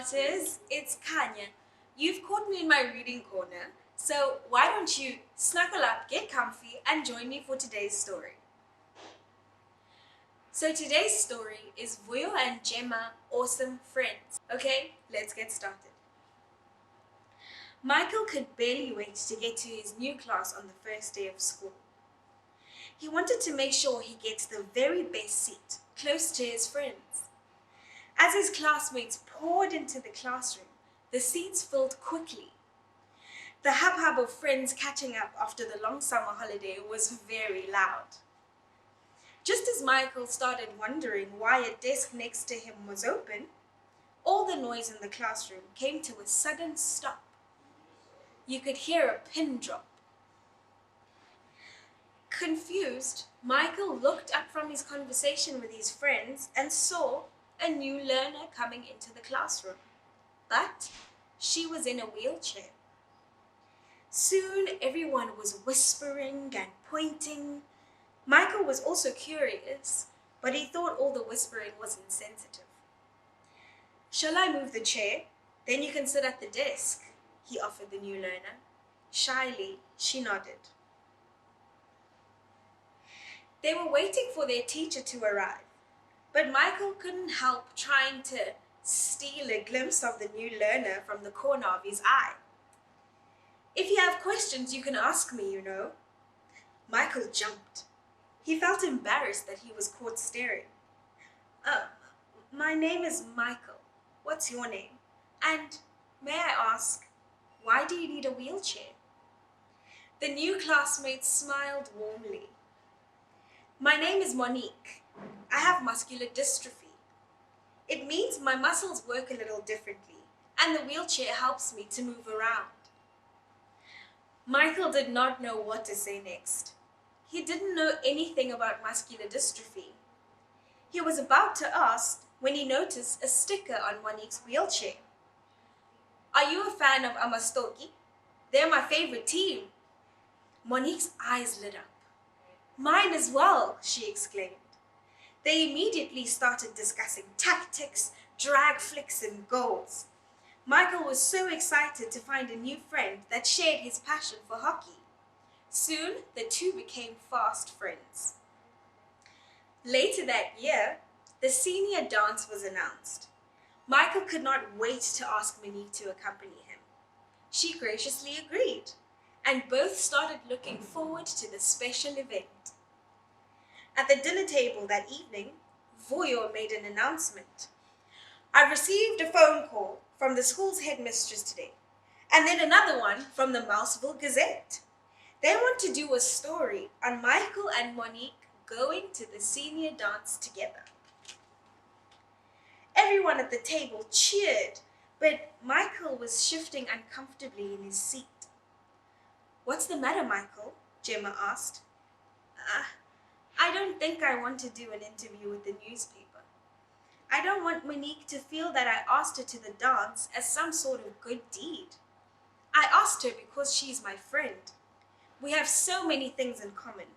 Smarters, it's Khanya. You've caught me in my reading corner, so why don't you snuggle up, get comfy, and join me for today's story. So today's story is Vuyo and Gemma, Awesome Friends. Okay, let's get started. Michael could barely wait to get to his new class on the first day of school. He wanted to make sure he gets the very best seat, close to his friends. As his classmates poured into the classroom, the seats filled quickly. The hubbub of friends catching up after the long summer holiday was very loud. Just as Michael started wondering why a desk next to him was open, all the noise in the classroom came to a sudden stop. You could hear a pin drop. Confused, Michael looked up from his conversation with his friends and saw a new learner coming into the classroom. But she was in a wheelchair. Soon everyone was whispering and pointing. Michael was also curious, but he thought all the whispering was insensitive. "Shall I move the chair? Then you can sit at the desk," he offered the new learner. Shyly, she nodded. They were waiting for their teacher to arrive, but Michael couldn't help trying to steal a glimpse of the new learner from the corner of his eye. "If you have questions, you can ask me, you know." Michael jumped. He felt embarrassed that he was caught staring. My name is Michael. What's your name? And may I ask, why do you need a wheelchair?" The new classmate smiled warmly. "My name is Monique. I have muscular dystrophy. It means my muscles work a little differently, and the wheelchair helps me to move around." Michael did not know what to say next. He didn't know anything about muscular dystrophy. He was about to ask when he noticed a sticker on Monique's wheelchair. "Are you a fan of Amastoki? They're my favorite team." Monique's eyes lit up. "Mine as well," she exclaimed. They immediately started discussing tactics, drag flicks, and goals. Michael was so excited to find a new friend that shared his passion for hockey. Soon, the two became fast friends. Later that year, the senior dance was announced. Michael could not wait to ask Monique to accompany him. She graciously agreed, and both started looking forward to the special event. At the dinner table that evening, Vuyo made an announcement. "I've received a phone call from the school's headmistress today, and then another one from the Mouseville Gazette. They want to do a story on Michael and Monique going to the senior dance together." Everyone at the table cheered, but Michael was shifting uncomfortably in his seat. "What's the matter, Michael?" Gemma asked. I don't think I want to do an interview with the newspaper. I don't want Monique to feel that I asked her to the dance as some sort of good deed. I asked her because she's my friend. We have so many things in common,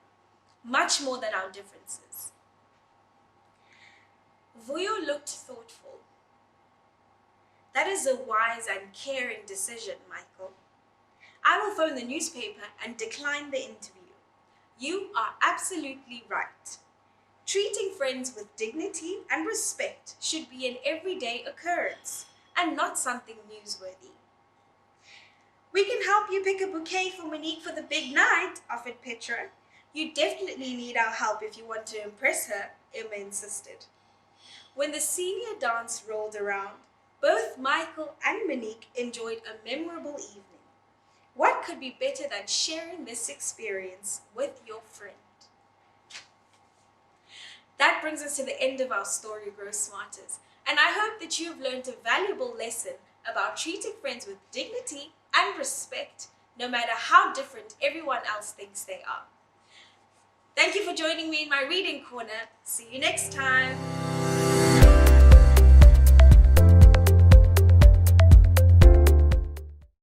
much more than our differences." Vuyo looked thoughtful. "That is a wise and caring decision, Michael. I will phone the newspaper and decline the interview. You are absolutely right. Treating friends with dignity and respect should be an everyday occurrence and not something newsworthy." "We can help you pick a bouquet for Monique for the big night," offered Petra. "You definitely need our help if you want to impress her," Emma insisted. When the senior dance rolled around, both Michael and Monique enjoyed a memorable evening. What could be better than sharing this experience with your friend? That brings us to the end of our story, Growsmarters, and I hope that you have learned a valuable lesson about treating friends with dignity and respect, no matter how different everyone else thinks they are. Thank you for joining me in my reading corner. See you next time.